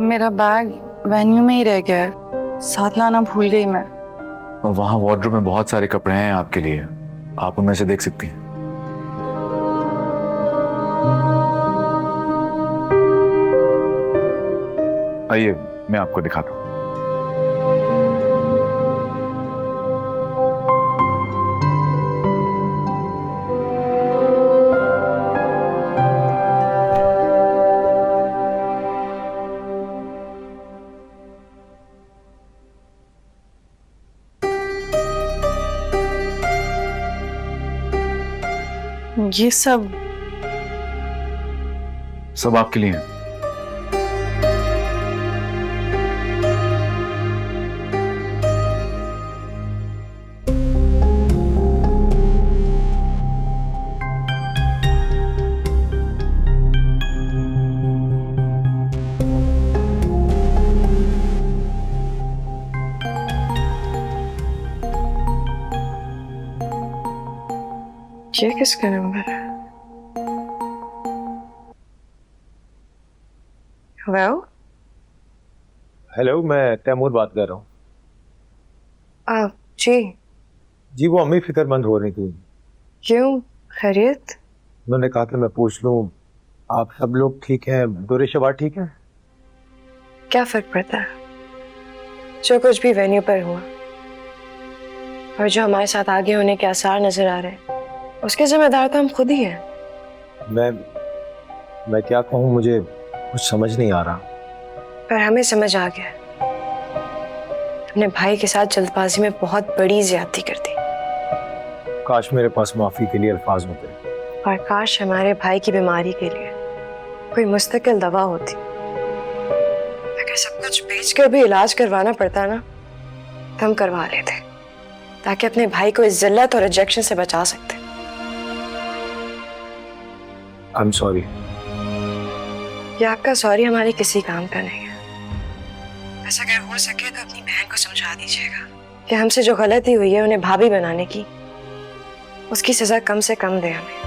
मेरा bag venue में ही रह गया है, साथ लाना भूल गई मैं। और वहाँ वार्डरोब में बहुत सारे कपड़े हैं आपके लिए, आप उनमें से देख सकती हैं। आइए मैं आपको दिखाता हूँ। ये सब सब आपके लिए है। ये किसका नंबर है? हेलो। हेलो, मैं तैमूर बात कर रहा हूँ। आप जी? जी, वो अम्मी फिक्रमंद हो रही थी। क्यों, खैरियत? उन्होंने कहा कि मैं पूछ लूँ आप सब लोग ठीक हैं, दुरे शबा ठीक है? क्या फर्क पड़ता है? जो कुछ भी वेन्यू पर हुआ और जो हमारे साथ आगे होने के आसार नजर आ रहे हैं, उसके जिम्मेदार तो हम खुद ही हैं। मैं क्या कहूँ, मुझे कुछ समझ नहीं आ रहा। पर हमें समझ आ गया, अपने भाई के साथ जल्दबाजी में बहुत बड़ी ज्यादती कर दी। काश मेरे पास माफी के लिए अल्फाज होते। और काश हमारे भाई की बीमारी के लिए कोई मुस्तकिल दवा होती। अगर सब कुछ बेचकर भी इलाज करवाना पड़ता ना, तो हम करवा लेते, ताकि अपने भाई को इस जिल्लत और रिजेक्शन से बचा सकते। I am sorry. ये आपका सॉरी हमारे किसी काम का नहीं है। बस अगर हो सके तो अपनी बहन को समझा दीजिएगा कि हमसे जो गलती हुई है उन्हें भाभी बनाने की, उसकी सजा कम से कम दे हमें।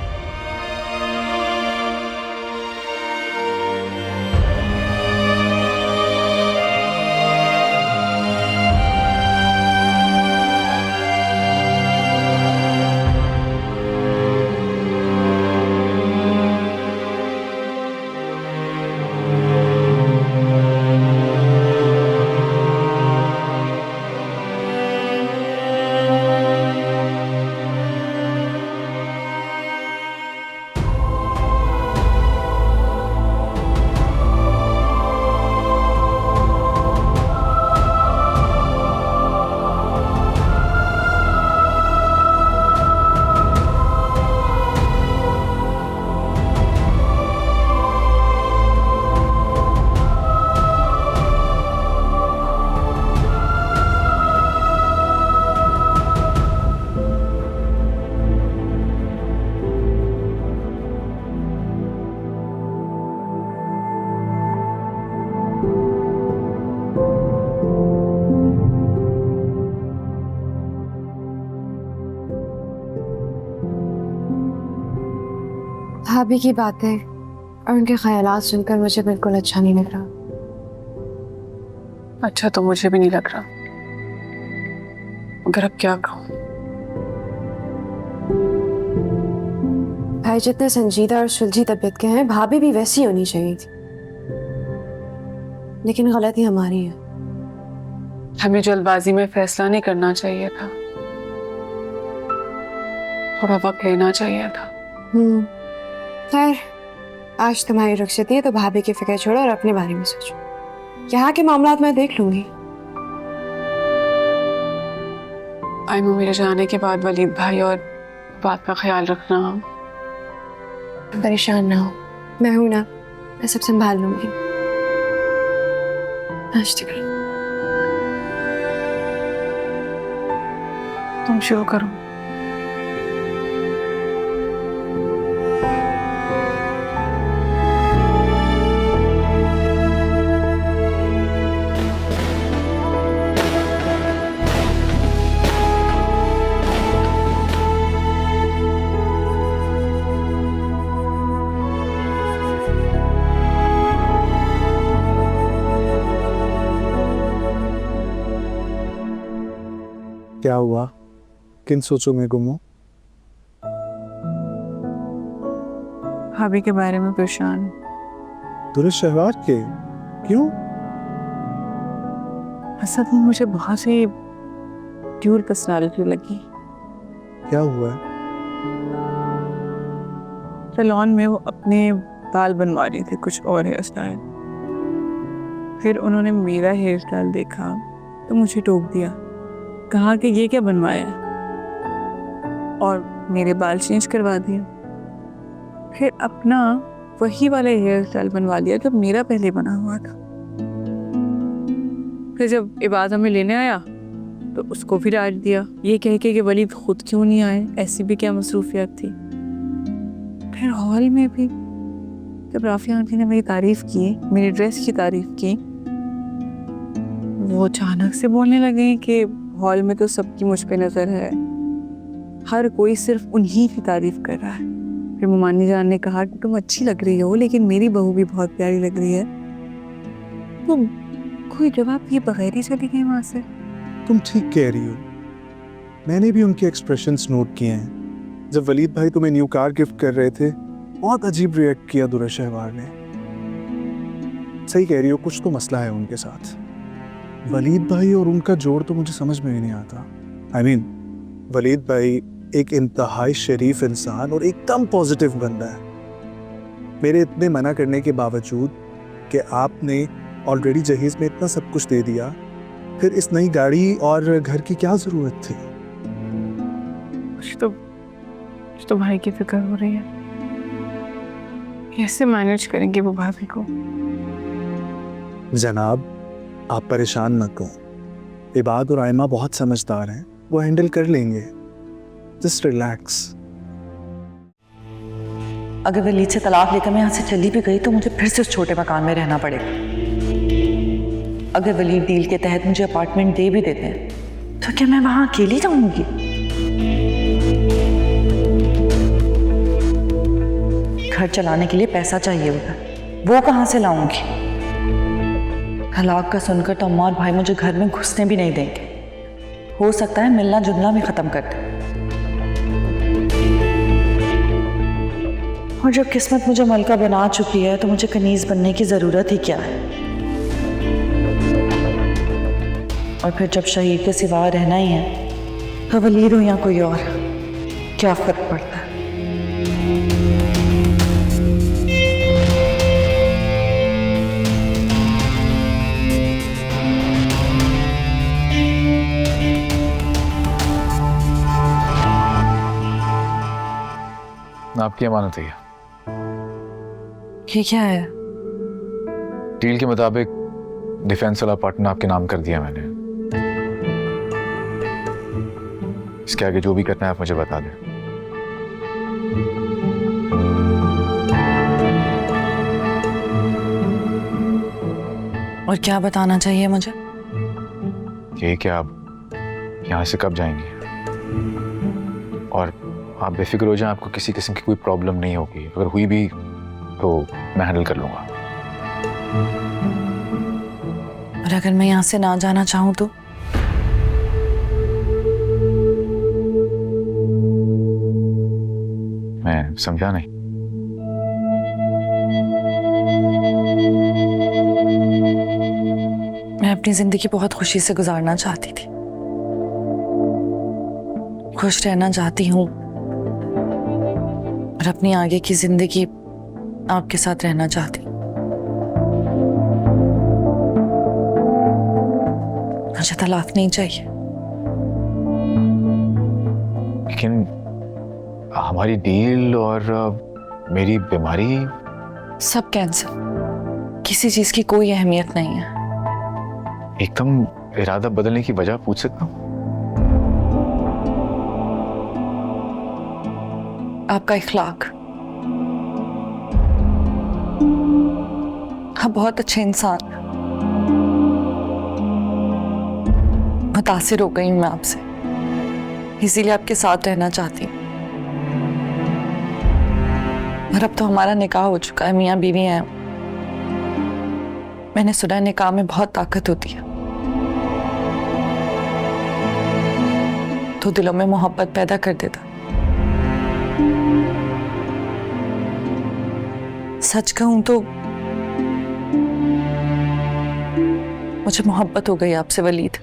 भाभी की बातें और उनके ख्यालात सुनकर मुझे बिल्कुल अच्छा नहीं लग रहा। अच्छा तो मुझे भी नहीं लग रहा, मगर अब क्या कहूँ। भाई जितने संजीदा और सुलझी तबीयत के हैं, भाभी भी वैसी होनी चाहिए थी। लेकिन गलती हमारी है। हमें जल्दबाजी में फैसला नहीं करना चाहिए था, थोड़ा वक्त लेना चाहिए था। खैर, आज तुम्हारी रुखसती है तो भाभी की फिक्र छोड़ो और अपने बारे में सोचो। यहाँ के मामलात मैं देख लूंगी। आयमू, मेरे जाने के बाद वलीद भाई और बात का ख्याल रखना। परेशान ना हो, मैं हूं ना, मैं सब संभाल लूंगी। नाश्ता करो। तुम शुरू करो। क्या हुआ? किन सोचों में गुम हो? भाभी के बारे में परेशान हूँ। दुरुस्त शहवार के? क्यों? असल में मुझे बहुत सी ड्यूल पर्सनालिटी लगी। क्या हुआ है? सैलून में वो अपने बाल बनवा रही थी कुछ और हेयर स्टाइल, फिर उन्होंने मेरा हेयर स्टाइल देखा तो मुझे टोक दिया, कहा कि ये क्या बनवाया है, और मेरे बाल चेंज करवा दिए। फिर अपना वही वाला हेयर स्टाइल बनवा लिया जो मेरा पहले बना हुआ था। फिर जब इबाद हमें लेने आया तो उसको भी डांट दिया, ये कह के कि वलीद खुद क्यों नहीं आए, ऐसी भी क्या मसरूफियत थी। फिर हॉल में भी जब राफिया आंटी ने मेरी तारीफ की, मेरी ड्रेस की तारीफ की, वो अचानक से बोलने लगे कि हॉल में तो सबकी मुझ पे नजर है, हर कोई सिर्फ उन्हीं की तारीफ कर रहा है। फिर मुमानी जान ने कहा कि तुम अच्छी लग रही हो लेकिन मेरी बहू भी बहुत प्यारी लग रही है। तो कोई जवाब ये बगैर ही चली गई वहां से। तुम ठीक कह रही हो, मैंने भी उनके एक्सप्रेशंस नोट किए हैं। जब वलीद भाई तुम्हें न्यू कार गिफ्ट कर रहे थे, बहुत अजीब रिएक्ट किया दुरुस्त शहवार ने। सही कह रही हो, कुछ तो मसला है उनके साथ। वलीद भाई और उनका जोड़ तो मुझे समझ में ही नहीं आता। I mean, वलीद भाई एक इंतहाई शरीफ इंसान और एकदम पॉजिटिव बंदा है। मेरे इतने मना करने के बावजूद कि आपने ऑलरेडी जहेज में इतना सब कुछ दे दिया, फिर इस नई गाड़ी और घर की क्या जरूरत थी? कुछ तो भाई की फिक्र हो रही है, कैसे मैनेज करेंगे वो भाभी को। जनाब, आप परेशान मत हो, इबाद और आयमा बहुत समझदार हैं, वो हैंडल कर लेंगे। Just relax. अगर वलीद से तलाक लेकर मैं यहाँ से चली भी गई तो मुझे फिर से उस छोटे मकान में रहना पड़ेगा। अगर वलीद डील के तहत मुझे अपार्टमेंट दे भी देते हैं तो क्या मैं वहाँ अकेली जाऊंगी? घर चलाने के लिए पैसा चाहिए होगा, वो कहाँ से लाऊंगी? तलाक का सुनकर तो अम्मा और भाई मुझे घर में घुसने भी नहीं देंगे। हो सकता है मिलना जुलना भी खत्म कर दे। और जब किस्मत मुझे मलका बना चुकी है तो मुझे कनीज बनने की जरूरत ही क्या है? और फिर जब शहीद के सिवा रहना ही है तो वलीद हो या कोई और, क्या फर्क पड़ता है? आपकी अमानत है ये क्या है? डील के मुताबिक डिफेंस वाला पार्टनर आपके नाम कर दिया मैंने। इसके आगे जो भी करना है आप मुझे बता दें। और क्या बताना चाहिए मुझे? ये कि आप यहाँ से कब जाएंगी, और आप बेफिक्र हो जाएं, आपको किसी किस्म की कोई प्रॉब्लम नहीं होगी। अगर हुई भी तो मैं हैंडल कर लूंगा। और अगर मैं यहाँ से ना जाना चाहूँ तो? मैं समझा नहीं। मैं अपनी जिंदगी बहुत खुशी से गुजारना चाहती थी, खुश रहना चाहती हूँ और अपनी आगे की जिंदगी आपके साथ रहना चाहती हूँ। मुझे तलाक नहीं चाहिए। लेकिन हमारी डील और मेरी बीमारी, सब कैंसिल। किसी चीज की कोई अहमियत नहीं है। एकदम इरादा बदलने की वजह पूछ सकता हूँ? आपका इखलाक। आप बहुत अच्छे इंसान। मुतासिर हो गई मैं आपसे, इसीलिए आपके साथ रहना चाहती हूँ। और अब तो हमारा निकाह हो चुका है, मियाँ बीवी हैं। मैंने सुना निकाह में बहुत ताकत होती है। तो दिलों में मोहब्बत पैदा कर देता। सच कहूं तो मुझे मोहब्बत हो गई आपसे वलीद।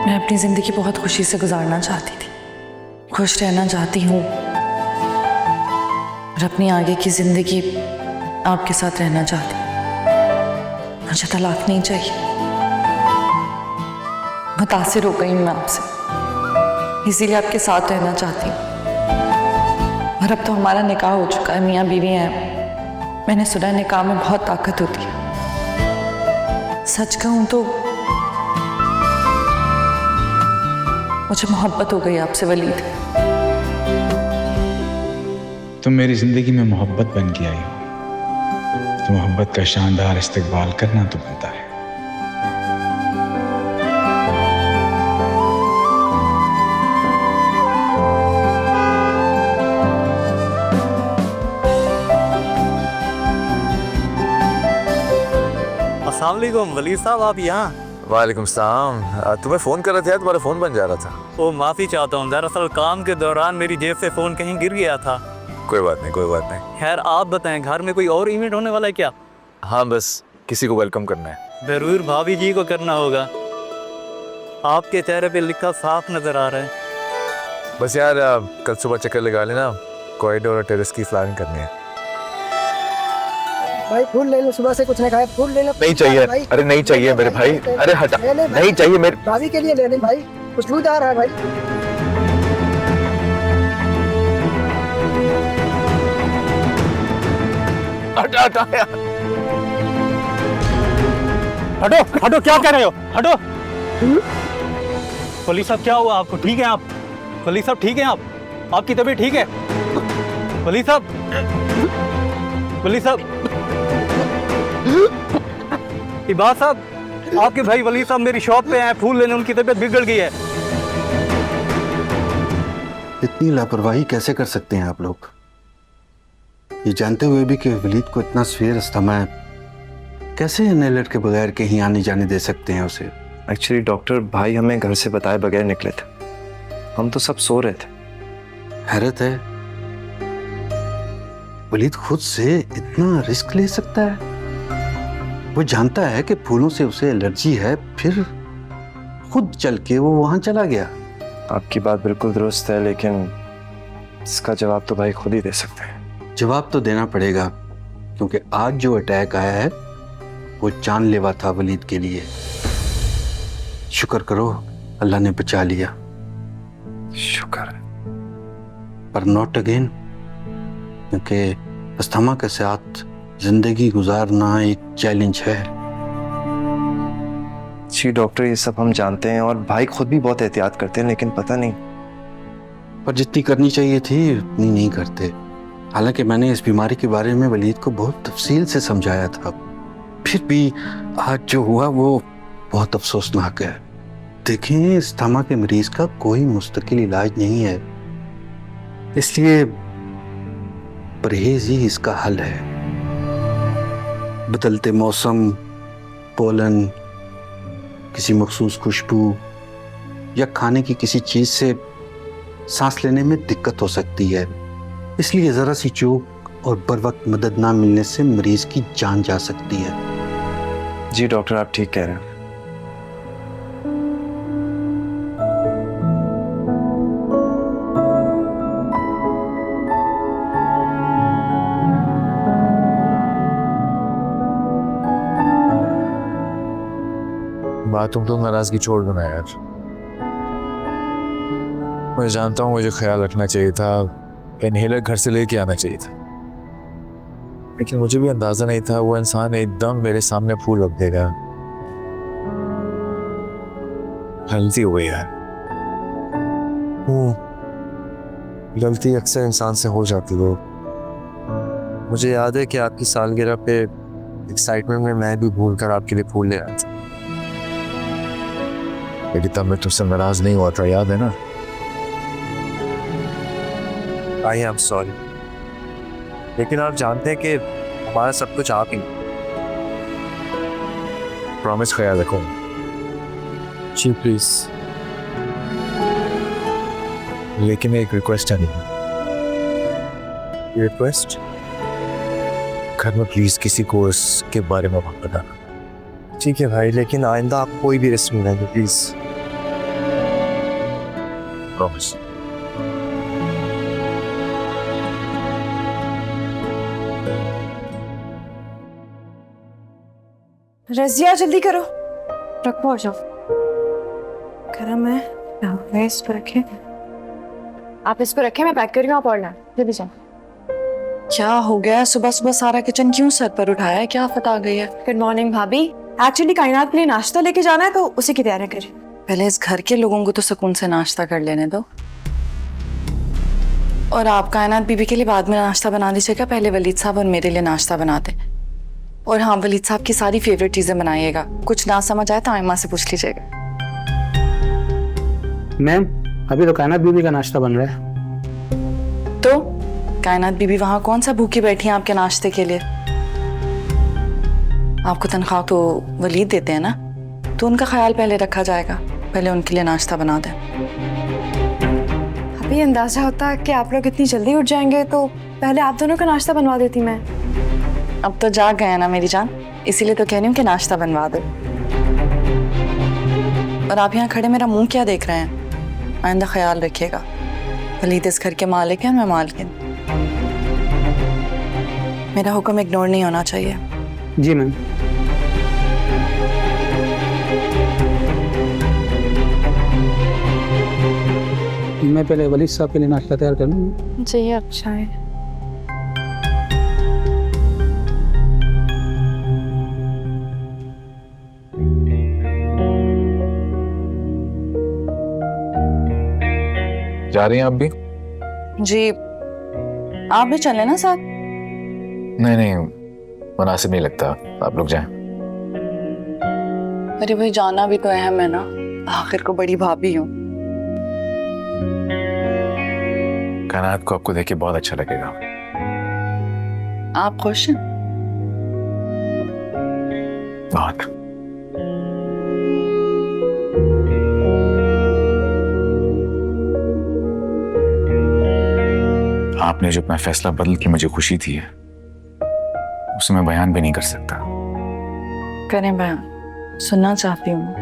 मैं अपनी जिंदगी बहुत खुशी से गुजारना चाहती थी, खुश रहना चाहती हूँ और अपनी आगे की जिंदगी आपके साथ रहना चाहती हूँ। मुझे तलाक नहीं चाहिए। मुतासिर हो गई मैं आपसे, इसीलिए आपके साथ रहना चाहती हूँ। और अब तो हमारा निकाह हो चुका है, मियाँ बीवी हैं। मैंने सुना है निकाह में बहुत ताकत होती है। सच कहूँ तो मुझे मोहब्बत हो गई आपसे वलीद। तुम मेरी जिंदगी में मोहब्बत बन के आई हो, तो मोहब्बत का शानदार इस्तकबाल करना तो बनता है। अस्सलाम वालेकुम वलीद साहब, आप यहाँ? वालेकुम सलाम। तुम्हें फ़ोन कर रहे थे, तुम्हारा फ़ोन बन जा रहा था। ओ माफ़ी चाहता हूँ, दरअसल काम के दौरान मेरी जेब से फ़ोन कहीं गिर गया था। कोई बात नहीं, कोई बात नहीं। खैर आप बताएं, घर में कोई और इवेंट होने वाला है क्या? हाँ, बस किसी को वेलकम करना है। ज़रूर भाभी जी को करना होगा। आपके चेहरे पे लिखा साफ नज़र आ रहा है। बस यार कल सुबह चक्कर लगा लेना, कॉरिडोर और टेरेस की फ्लावरिंग करनी है। भाई फूल ले लो, सुबह से कुछ नहीं खाया, फूल ले लो। नहीं चाहिए, अरे नहीं चाहिए मेरे भाई, अरे हटा, नहीं चाहिए मेरे भाभी के लिए ले लें भाई, खुशबूदार है भाई। हटा हटा यार। हटो हटो, क्या कह रहे हो? हटो। वली साहब क्या हुआ आपको? ठीक है आप? वली साहब ठीक है आप? आपकी तबीयत ठीक है? वली साहब, वली साहब, इबाद साहब, आपके भाई वली साहब मेरी शॉप पे आए फूल लेने, उनकी तबीयत बिगड़ गई है। इतनी लापरवाही कैसे कर सकते हैं आप लोग, ये जानते हुए भी कि वलीद को इतना सवेर अस्थमा है? कैसे इन्हेलर के बगैर कहीं आने जाने दे सकते हैं उसे? एक्चुअली डॉक्टर, भाई हमें घर से बताए बगैर निकले थे, हम तो सब सो रहे थे। हैरत है, वलीद खुद से इतना रिस्क ले सकता है? वो जानता है कि फूलों से उसे एलर्जी है, फिर खुद चल के वो वहां चला गया। आपकी बात बिल्कुल दुरुस्त है, लेकिन इसका जवाब तो भाई खुद ही दे सकते हैं। जवाब तो देना पड़ेगा, क्योंकि आज जो अटैक आया है वो जानलेवा था वलीद के लिए। शुक्र करो अल्लाह ने बचा लिया। शुक्र है। पर नॉट अगेन, क्योंकि अस्थमा के साथ जिंदगी गुजारना एक चैलेंज है। जी डॉक्टर, ये सब हम जानते हैं और भाई खुद भी बहुत एहतियात करते हैं, लेकिन पता नहीं। पर जितनी करनी चाहिए थी उतनी नहीं करते। हालांकि मैंने इस बीमारी के बारे में वलीद को बहुत तफसील से समझाया था, फिर भी आज जो हुआ वो बहुत अफसोसनाक है। देखें, अस्थमा के मरीज का कोई मुस्तकिल इलाज नहीं है, इसलिए परहेज ही इसका हल है। बदलते मौसम, पोलन, किसी मखसूस खुशबू या खाने की किसी चीज से सांस लेने में दिक्कत हो सकती है, इसलिए जरा सी चूक और बर वक्त मदद ना मिलने से मरीज की जान जा सकती है। जी डॉक्टर, आप ठीक कह रहे हैं। बात तुम तो नाराजगी छोड़ दो ना यार। मैं जानता हूँ मुझे ख्याल रखना चाहिए था, इनहेलर घर से लेके आना चाहिए था, लेकिन मुझे भी अंदाजा नहीं था वो इंसान एकदम मेरे सामने फूल रख देगा। गलती हो गई यार, गलती अक्सर इंसान से हो जाती है। मुझे याद है कि आपकी सालगिरह पे एक्साइटमेंट में मैं भी भूल कर आपके लिए फूल ले आया था, लेकिन तब मैं तुझसे नाराज नहीं हुआ था, याद है ना? आई एम सॉरी, लेकिन आप जानते हैं कि हमारा सब कुछ आप ही। प्रॉमिस, ख्याल रखो। जी प्लीज। लेकिन एक रिक्वेस्ट है। रिक्वेस्ट? घर में प्लीज किसी को इसके बारे में मत बताना। ठीक है भाई, लेकिन आइंदा आप कोई भी रिस्क नहीं लेंगे, प्लीज। प्रॉमिस। रजिया जल्दी करो, रखो आ जाओ। गरम है, मैं इस पर रखें। आप इस पर रखें, मैं पैक कर रही हूँ, आप और ना जल्दी जाओ। क्या हो गया? सुबह सुबह सारा किचन क्यों सर पर उठाया है? क्या आफत आ गई है? गुड मॉर्निंग भाभी। एक्चुअली कायनात के लिए नाश्ता लेके जाना है तो उसी की तैयारी करें। पहले इस घर के लोगों को तो सुकून से नाश्ता कर लेने दो, और आप कायनात बीबी के लिए बाद में नाश्ता बना दीजिएगा। पहले वलीद साहब और मेरे लिए नाश्ता बनाते। और हाँ, वलीद साहब की सारी फेवरेट चीजें बनाइएगा। कुछ ना समझ आए तो आयमा से पूछ लीजिएगा। मैम, अभी तो कायनात बीबी का नाश्ता बन रहा है। तो कायनात बीबी वहां कौन सा भूखी बैठी है आपके नाश्ते के लिए? आपको तनख्वाह तो वलीद देते हैं ना, तो उनका ख्याल पहले रखा जाएगा। पहले उनके लिए नाश्ता बना दें। अभी अंदाजा होता कि आप लोग इतनी जल्दी उठ जाएंगे तो पहले आप दोनों का नाश्ता बनवा देती मैं। अब तो जाग गए ना मेरी जान, इसीलिए तो कह रही हूँ कि नाश्ता बनवा दो। और आप यहाँ खड़े मेरा मुंह क्या देख रहे हैं? आइंदा ख्याल रखिएगा। वलीद इस घर के मालिक हैं, मैं मालकिन। मेरा हुक्म इग्नोर नहीं होना चाहिए। जी मैम। मैं पहले वलीद साहब के लिए नाश्ता तैयार कर लूँ। जी अच्छा है। जा रही हैं आप भी? जी, आप भी चले ना साथ। नहीं नहीं, मुनासिब नहीं लगता, आप लोग जाएं। अरे भाई, जाना भी तो अहम है ना, आखिर को बड़ी भाभी हूँ। कायनात को आपको देख के बहुत अच्छा लगेगा। आप खुश हैं? बहुत। आपने जो अपना फैसला बदल के मुझे खुशी थी है, उसे मैं बयान भी नहीं कर सकता। करें बयान, सुनना चाहती हूँ।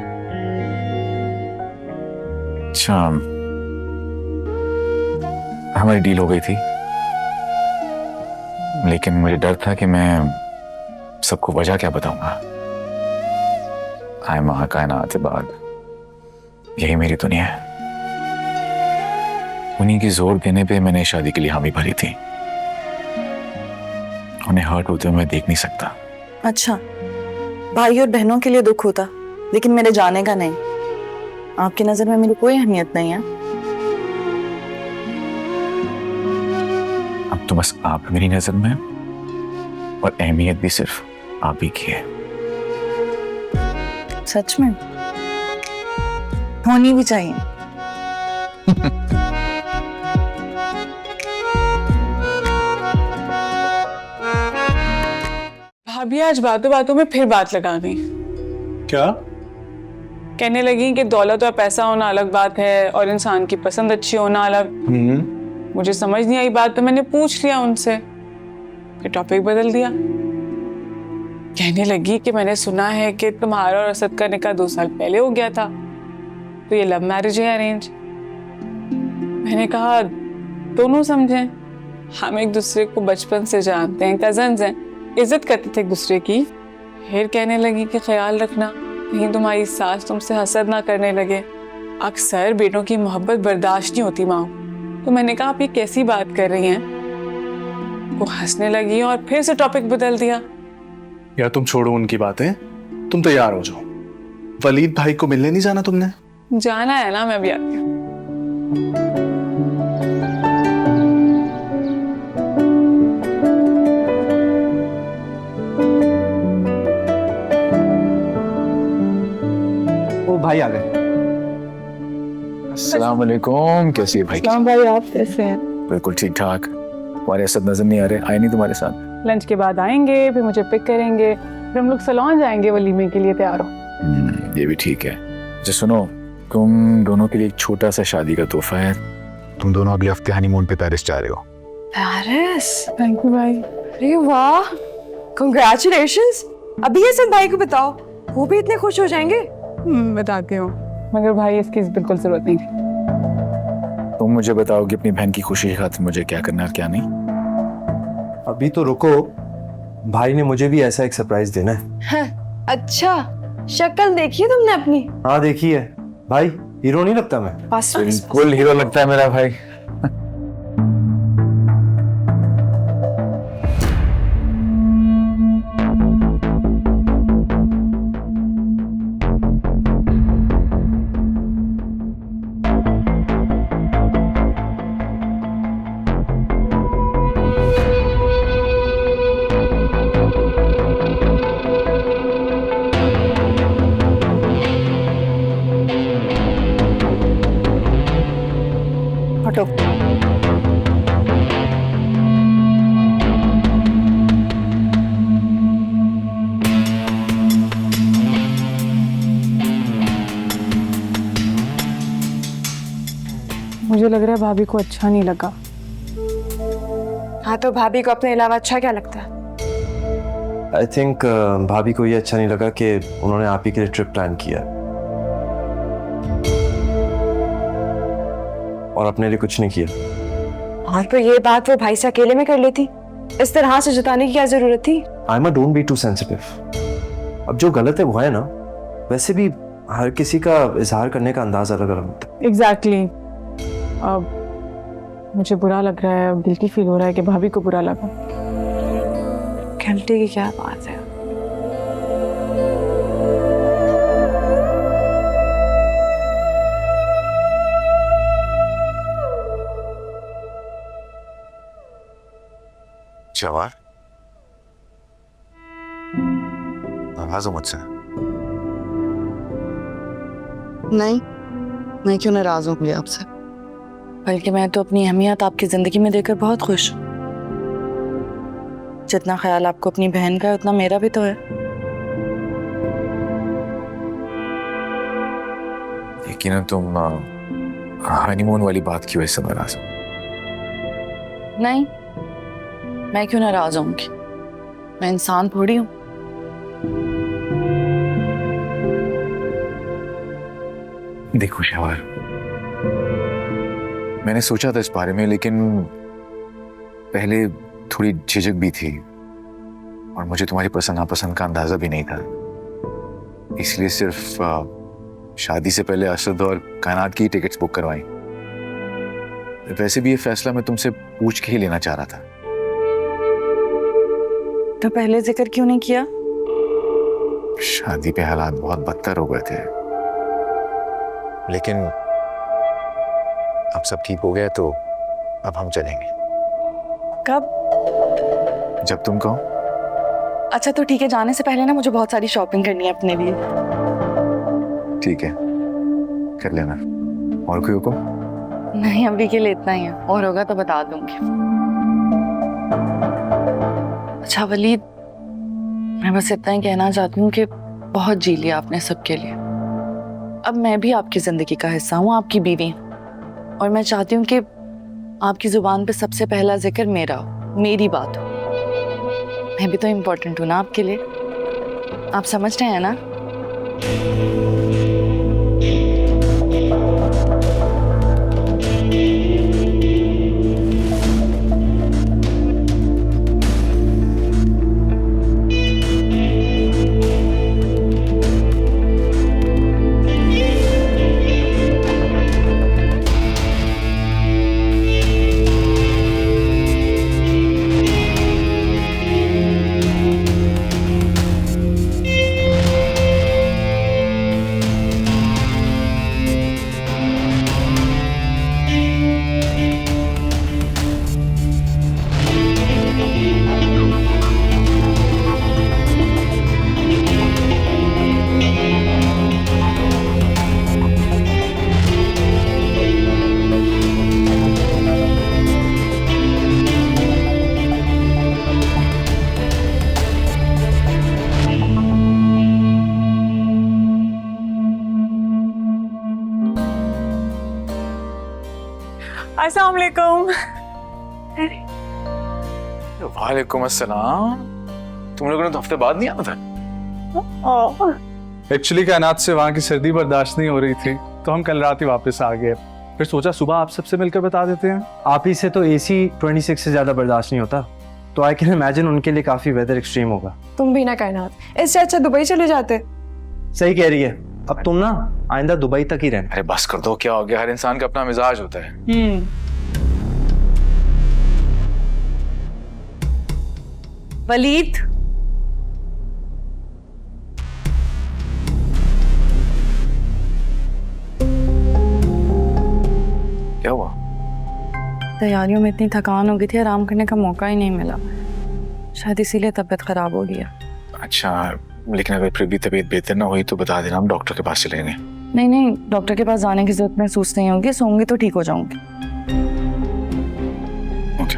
अच्छा, हमारी डील हो गई थी, लेकिन मुझे डर था कि मैं सबको वजह क्या बताऊंगा। आयमा, कायनात से बाद यही मेरी दुनिया है। उन्हीं की जोर देने पे मैंने शादी के लिए हामी भरी थी। उन्हें हर्ट होते हुए मैं देख नहीं सकता। अच्छा, भाई और बहनों के लिए दुख होता, लेकिन मेरे जाने का नहीं। आपकी नजर में मेरी कोई अहमियत नहीं है। अब तो बस आप मेरी नजर में, और अहमियत भी सिर्फ आप ही की है। सच में? होनी भी चाहिए। भाभी आज बातों बातों में फिर बात लगा दी। क्या? कहने लगी कि दौलत और पैसा होना अलग बात है और इंसान की पसंद अच्छी होना अलग। मुझे समझ नहीं आई बात, तो मैंने पूछ लिया उनसे, फिर टॉपिक बदल दिया। कहने लगी कि मैंने सुना है कि तुम्हारा और असद का निकाह 2 साल पहले हो गया था, तो ये लव मैरिज है अरेंज? मैंने कहा दोनों समझें, हम एक दूसरे को बचपन से जानते हैं, कजन्स हैं, इज्जत करते थे एक दूसरे की। फिर कहने लगी कि ख्याल रखना कहीं तुम्हारी सास तुमसे हसद ना करने लगे। अक्सर बेटों की मोहब्बत बर्दाश्त नहीं होती माँ। तो मैंने कहा आप ये कैसी बात कर रही हैं? वो हंसने लगी और फिर से टॉपिक बदल दिया। यार तुम छोड़ो उनकी बातें, तुम तैयार हो जाओ। वलीद भाई को मिलने नहीं जाना तुमने? जाना है ना, मैं भी आती हूँ। ओ भाई आ गए। अस्सलाम वालेकुम, कैसी है भाई? सलाम भाई, आप कैसे हैं? बिल्कुल ठीक ठाक। तुम्हारे असद नजर नहीं आ रहे, आए नहीं तुम्हारे साथ? लंच के बाद आएंगे, फिर मुझे पिक करेंगे, फिर हम लोग सलोन जाएंगे, वलीमे के लिए तैयार हो। ये भी ठीक है। अच्छा सुनो, तुम दोनों के लिए एक छोटा सा शादी का तोहफा है। तुम दोनों अगले हफ्ते हनीमून पे पेरिस जा रहे हो। पेरिस? थैंक यू भाई। अरे वाह, कंग्रेचुलेशंस। अभी ये सब भाई को बताओ, वो भी इतने खुश हो जाएंगे। बताती हूँ, मगर भाई इसकी बिल्कुल जरूरत नहीं थी। तुम मुझे बताओ कि अपनी बहन की खुशी की खातिर मुझे क्या करना है क्या नहीं। अभी तो रुको, भाई ने मुझे भी ऐसा एक सरप्राइज देना है। हाँ, अच्छा, शक्ल देखी है तुमने अपनी? हाँ देखी है। भाई हीरो नहीं लगता मैं? बस बिल्कुल हीरो लगता है मेरा भाई। हटो। मुझे लग रहा है भाभी को अच्छा नहीं लगा। हाँ, तो भाभी को अपने अलावा अच्छा क्या लगता है? आई थिंक भाभी को ये अच्छा नहीं लगा कि उन्होंने आप ही के लिए ट्रिप प्लान किया और अपने लिए कुछ नहीं किया। और फिर ये बात वो भाई से अकेले में कर लेती, इस तरह से जताने की क्या जरूरत थी? आयमा डोंट बी टू सेंसिटिव। अब जो गलत है वो है ना। वैसे भी हर किसी का इजहार करने का अंदाज अलग अलग होता है। एग्जैक्टली। अब मुझे बुरा लग रहा है, गिल्टी फील हो रहा है कि भाभी को बुरा लगा। गिल्टी की क्या बात है? जवार, नाराज हो मुझसे? नहीं, मैं क्यों नाराज हूँ आपसे? बल्कि मैं तो अपनी अहमियत आपकी जिंदगी में देकर बहुत खुश हूँ। जितना ख्याल आपको अपनी बहन का है उतना मेरा भी तो है। यकीनन तुम हनीमून वाली बात की वजह से नाराज हो। नहीं, मैं क्यों नाराज होंगी? मैं इंसान थोड़ी हूँ। देखो शहवार, मैंने सोचा था इस बारे में, लेकिन पहले थोड़ी झिझक भी थी और मुझे तुम्हारी पसंद नापसंद का अंदाजा भी नहीं था। इसलिए सिर्फ शादी से पहले असद और कायनात की टिकट्स बुक करवाई। वैसे भी ये फैसला मैं तुमसे पूछ के ही लेना चाह रहा था। तो पहले जिक्र क्यों नहीं किया? शादी पे हालात बहुत बदतर हो गए थे, लेकिन अब सब ठीक हो गया तो अब हम चलेंगे। कब? जब तुम कहो। अच्छा तो ठीक है, जाने से पहले ना मुझे बहुत सारी शॉपिंग करनी है अपने लिए। ठीक है, कर लेना। और कोई हुक्म? नहीं, अभी के लिए इतना ही है, और होगा तो बता दूंगी। अच्छा वलीद, मैं बस इतना ही कहना चाहती हूँ कि बहुत जी लिया आपने सबके लिए। अब मैं भी आपकी जिंदगी का हिस्सा हूँ, आपकी बीवी, और मैं चाहती हूँ कि आपकी जुबान पे सबसे पहला जिक्र मेरा हो, मेरी बात हो। मैं भी तो इम्पोर्टेंट हूँ ना आपके लिए। आप समझ रहे हैं ना? अस्सलाम वालेकुम। वालेकुम अस्सलाम। तुम लोगों ने तो हफ्ते बाद नहीं आना था। एक्चुअली कायनात से वहाँ की सर्दी बर्दाश्त नहीं हो रही थी, तो हम कल रात ही वापस आ गए। फिर सोचा सुबह आप सबसे मिलकर बता देते हैं। आप ही से तो एसी 26 से ज़्यादा बर्दाश्त नहीं होता, तो आई कैन इमेजिन उनके लिए काफ़ी वेदर एक्सट्रीम होगा। तुम भी ना कायनात, इससे अच्छा दुबई चले जाते। सही कह रही है। अब तुम ना आइंदा दुबई तक ही रहना। अरे बस कर दो, क्या हो गया? हर इंसान का अपना मिजाज होता है। वलीद, क्या हुआ? तैयारियों में इतनी थकान हो गई थी, आराम करने का मौका ही नहीं मिला। शायद इसीलिए तबीयत खराब हो गई है। अच्छा, लेकिन अगर फिर भी तबीयत बेहतर ना हुई तो बता देना, हम डॉक्टर के पास चलेंगे। नहीं नहीं, डॉक्टर के पास जाने की जरूरत महसूस नहीं होगी, सोऊंगी तो ठीक हो जाऊंगी। ओके।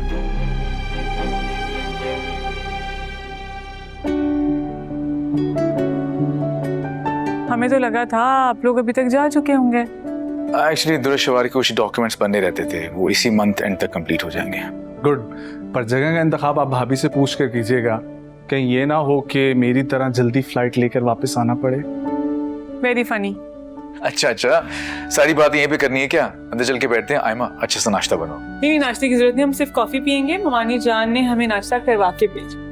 हमें तो लगा था आप लोग अभी तक जा चुके होंगे। एक्चुअली दुरुशवारी के कुछ डॉक्यूमेंट्स बनने रहते थे, वो इसी मंथ एंड तक कंप्लीट हो जाएंगे। गुड, पर जगह का इंतखाब आप भाभी से पूछ कर कीजिएगा, कहीं ये ना हो कि मेरी तरह जल्दी फ्लाइट लेकर वापस आना पड़े। Very funny. अच्छा, सारी बात यहीं पे करनी है क्या? अंदर चल के बैठते हैं। आयमा, अच्छे से नाश्ता बनाओ। नहीं, नाश्ते की जरूरत नहीं, हम सिर्फ कॉफी पियेंगे। ममानी जान ने हमें नाश्ता करवा के भेजा।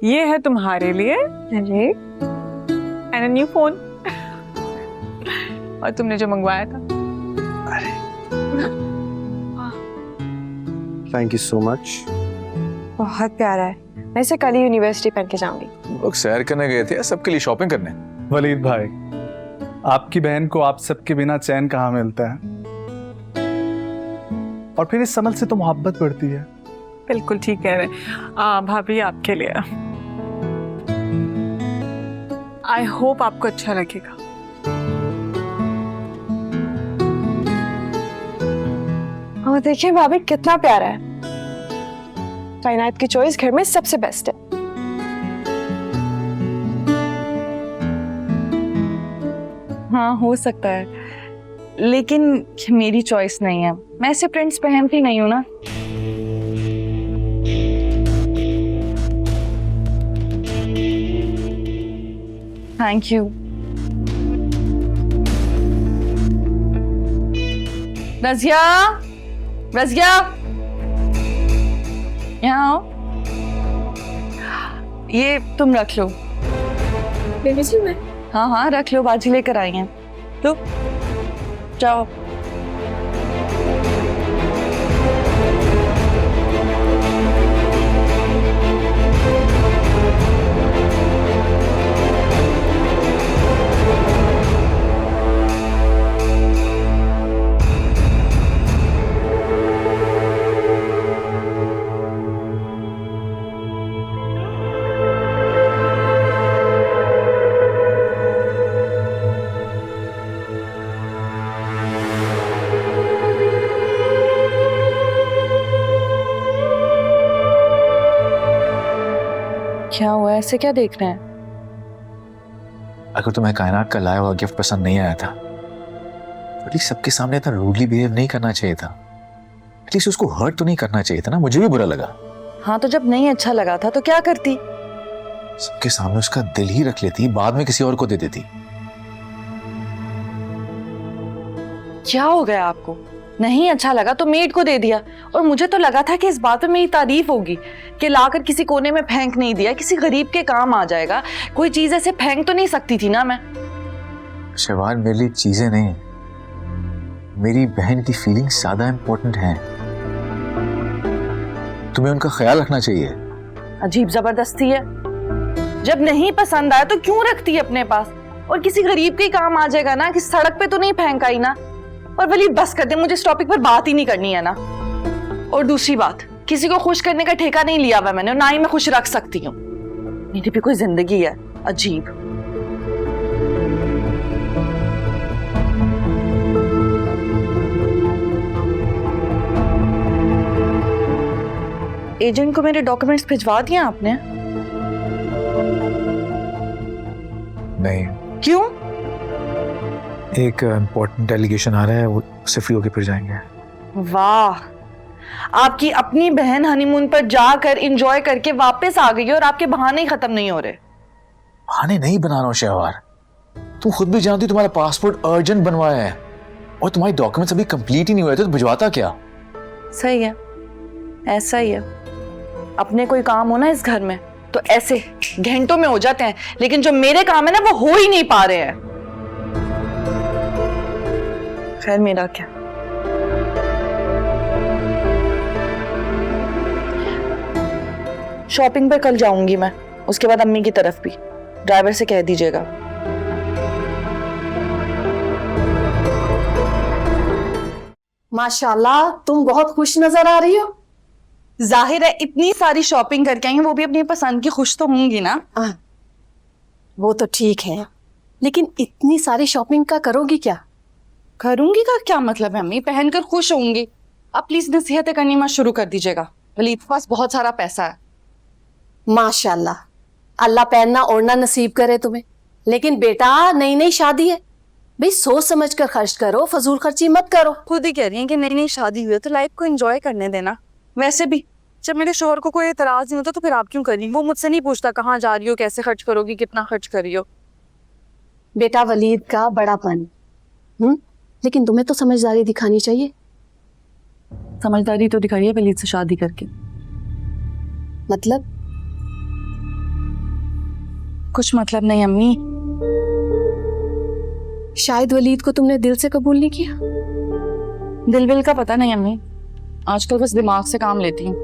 ये है तुम्हारे लिए एंड अ न्यू फोन। और तुमने जो मंगवाया था। Thank you so much. बहुत प्यारा है, मैं इसे कल ही यूनिवर्सिटी पहन के जाऊंगी। लोग सैर करने गए थे, सबके लिए शॉपिंग करने। वलीद भाई, आपकी बहन को आप सबके बिना चैन कहाँ मिलता है? और फिर इस अमल से तो मोहब्बत बढ़ती है। बिल्कुल ठीक कह रहे हैं। भाभी आपके लिए आई होप आपको अच्छा लगेगा। और देखिए भाभी कितना प्यारा है। कायनात की चॉइस घर में सबसे बेस्ट है। हाँ, हो सकता है, लेकिन मेरी चॉइस नहीं है। मैं ऐसे प्रिंट्स पहनती नहीं हूँ ना। Thank you. रज़िया, रज़िया, यहाँ आओ। ये तुम रख लो। मैं हाँ हाँ, रख लो, बाजी लेकर आई हैं। तो जाओ। क्या हुआ, ऐसे क्या देख रहे हैं? अगर तुम्हें कायनात का लाया हुआ गिफ्ट पसंद नहीं आया था, एटलीस्ट सबके सामने इतना रूडली बिहेव नहीं करना चाहिए था। एटलीस्ट उसको हर्ट तो नहीं करना चाहिए था ना। मुझे भी बुरा लगा। हाँ, तो जब नहीं अच्छा लगा था तो क्या करती? सबके सामने उसका दिल ही रख लेती, बाद में किसी और को दे देती। क्या हो गया आपको? नहीं अच्छा लगा तो मेड को दे दिया। और मुझे तो लगा था कि इस बात में मेरी तारीफ होगी कि लाकर किसी कोने में फेंक नहीं दिया, किसी गरीब के काम आ जाएगा। कोई चीज ऐसे फेंक तो नहीं सकती थी ना मैं। शहवार, मेरे लिए चीजें नहीं, मेरी बहन की फीलिंग्स ज्यादा इंपॉर्टेंट हैं। तुम्हें उनका ख्याल रखना चाहिए। अजीब जबरदस्ती है। जब नहीं पसंद आया तो क्यों रखती है अपने पास? और किसी गरीब के काम आ जाएगा ना, कि सड़क पे तो नहीं फेंक आई ना। और वली बस कर दे, मुझे इस टॉपिक पर बात ही नहीं करनी है ना। और दूसरी बात, किसी को खुश करने का ठेका नहीं लिया हुआ मैंने, ना ही मैं खुश रख सकती हूँ। मेरी भी कोई जिंदगी है। अजीब। एजेंट को मेरे डॉक्यूमेंट्स भिजवा दिए आपने? नहीं, क्यों? एक इम्पोर्टेंट डेलीगेशन आ रहा है, वो उससे फ्री होके फिर जाएंगे। वाह, आपकी अपनी बहन हनीमून पर जाकर एंजॉय करके वापस आ गई है और आपके बहाने ही खत्म नहीं हो रहे। बहाने नहीं बना रहा हूँ शहवार, तुम खुद भी जानती हो तुम्हारा पासपोर्ट अर्जेंट बनवाया है और तुम्हारी डॉक्यूमेंट्स अभी कंप्लीट ही नहीं हुए थे, तो भिजवाता क्या? सही है, ऐसा ही है। अपने कोई काम हो ना इस घर में तो ऐसे घंटों में हो जाते हैं, लेकिन जो मेरे काम है ना वो हो ही नहीं पा रहे हैं। खैर मेरा क्या, शॉपिंग पे कल जाऊंगी मैं, उसके बाद अम्मी की तरफ भी। ड्राइवर से कह दीजिएगा। माशाल्लाह, तुम बहुत खुश नजर आ रही हो। जाहिर है इतनी सारी शॉपिंग करके आई हैं, वो भी अपनी पसंद की खुश तो होंगी ना। वो तो ठीक है, लेकिन इतनी सारी शॉपिंग का करोगी क्या? करूंगी का क्या मतलब है अम्मी? पहनकर खुश होंगी। आप प्लीज नसीहतें करनी मत शुरू कर दीजिएगा। वलीद के पास बहुत सारा पैसा है। माशाल्लाह, अल्लाह पहनना ओढ़ना नसीब करे तुम्हें। लेकिन बेटा, नई नई शादी है, भाई सोच समझ कर खर्च करो, फजूल खर्ची मत करो। खुद ही कह रही हैं कि नई नई शादी हुई है तो लाइफ को एंजॉय करने देना। वैसे भी जब मेरे शोहर को कोई एतराज नहीं होता तो फिर आप क्यों कर रही? वो मुझसे नहीं पूछता कहाँ जा रही हो, कैसे खर्च करोगी, कितना खर्च कर रही हो। बेटा वलीद का बड़ापन, लेकिन तुम्हें तो समझदारी दिखानी चाहिए। समझदारी तो दिखाई है वलीद से शादी करके। मतलब? कुछ मतलब नहीं अम्मी। शायद वलीद को तुमने दिल से कबूल नहीं किया। दिल विल का पता नहीं अम्मी, आजकल बस दिमाग से काम लेती हूँ।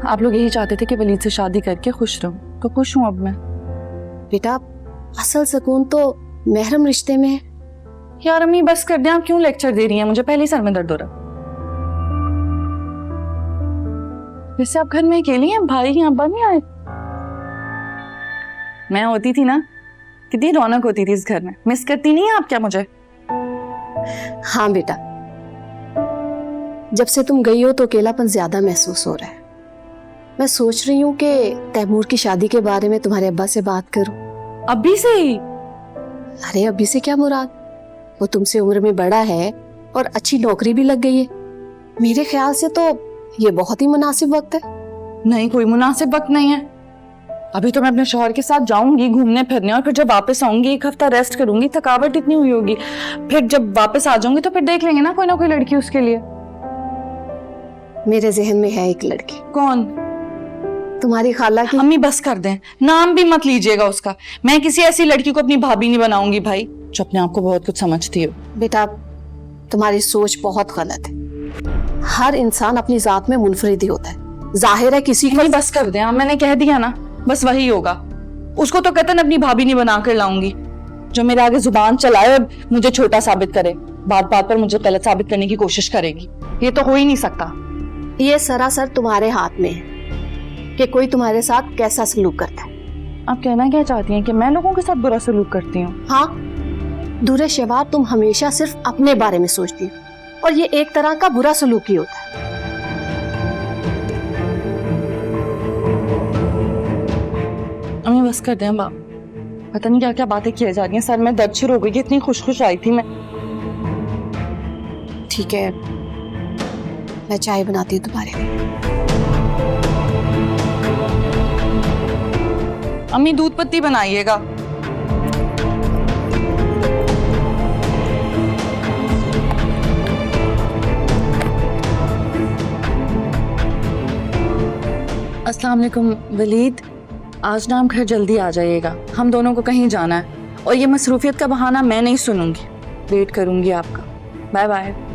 आप लोग यही चाहते थे कि वलीद से शादी करके खुश रहूं, तो खुश हूं अब मैं। बेटा, असल सुकून तो महरम रिश्ते में है। यार अम्मी बस कर दें, आप क्यों लेक्चर दे रही हैं? मुझे पहले ही सर में दर्द हो रहा। वैसे आप घर में अकेली हैं, भाई यहाँ पर नहीं आए? मैं होती थी ना, कितनी रौनक होती थी इस घर में। मिस करती नहीं है आप क्या मुझे? हाँ बेटा, जब से तुम गई हो तो अकेलापन ज्यादा महसूस हो रहा है। मैं सोच रही हूँ कि तैमूर की शादी के बारे में तुम्हारे अब्बा से बात करूं। अभी से ही? अरे अभी से क्या मुराद, वो तुमसे उम्र में बड़ा है और अच्छी नौकरी भी लग गई है। मेरे ख्याल से तो ये बहुत ही मुनासिब वक्त है। नहीं, कोई मुनासिब वक्त नहीं है। अभी तो मैं अपने शौहर के साथ जाऊंगी घूमने फिरने, और फिर जब वापस आऊंगी 1 हफ्ता रेस्ट करूंगी, थकावट इतनी हुई होगी। फिर जब वापस आ जाऊंगी तो फिर देख लेंगे ना कोई लड़की उसके लिए। मेरे जहन में है एक लड़की। कौन? तुम्हारी खाला की। अम्मी बस कर दें, नाम भी मत लीजिएगा उसका। मैं किसी ऐसी लड़की को अपनी भाभी नहीं बनाऊंगी भाई, जो अपने आप को बहुत कुछ समझती हो। बेटा, तुम्हारी सोच बहुत गलत है। हर इंसान अपनी जात में मुनफरिद ही होता है। जाहिर है किसी को। बस कर दें, मैंने कह दिया ना, बस वही होगा। उसको तो कतन अपनी भाभी नहीं बना कर लाऊंगी, जो मेरे आगे जुबान चलाए और मुझे छोटा साबित करे, बात बात पर मुझे गलत साबित करने की कोशिश करेगी। ये तो हो ही नहीं सकता। ये सरासर तुम्हारे हाथ में है कि कोई तुम्हारे साथ कैसा सलूक करता है। आप कहना क्या चाहती हैं कि मैं लोगों के साथ बुरा सलूक करती हूँ? हाँ, दूरे शवार, तुम हमेशा सिर्फ अपने बारे में सोचती हो, और ये एक तरह का बुरा सलूक ही होता है। अम्मी बस कर दें बाप, पता नहीं क्या क्या बातें की जा रही हैं। सर में दर्द शुरू हो गई, इतनी खुश आई थी मैं। ठीक है, मैं चाय बनाती हूँ तुम्हारे लिए। अम्मी दूध पत्ती बनाइएगा। अस्सलाम वालेकुम वलीद, आज ना हम घर जल्दी आ जाइएगा, हम दोनों को कहीं जाना है, और ये मसरूफियत का बहाना मैं नहीं सुनूंगी। वेट करूंगी आपका। Bye bye.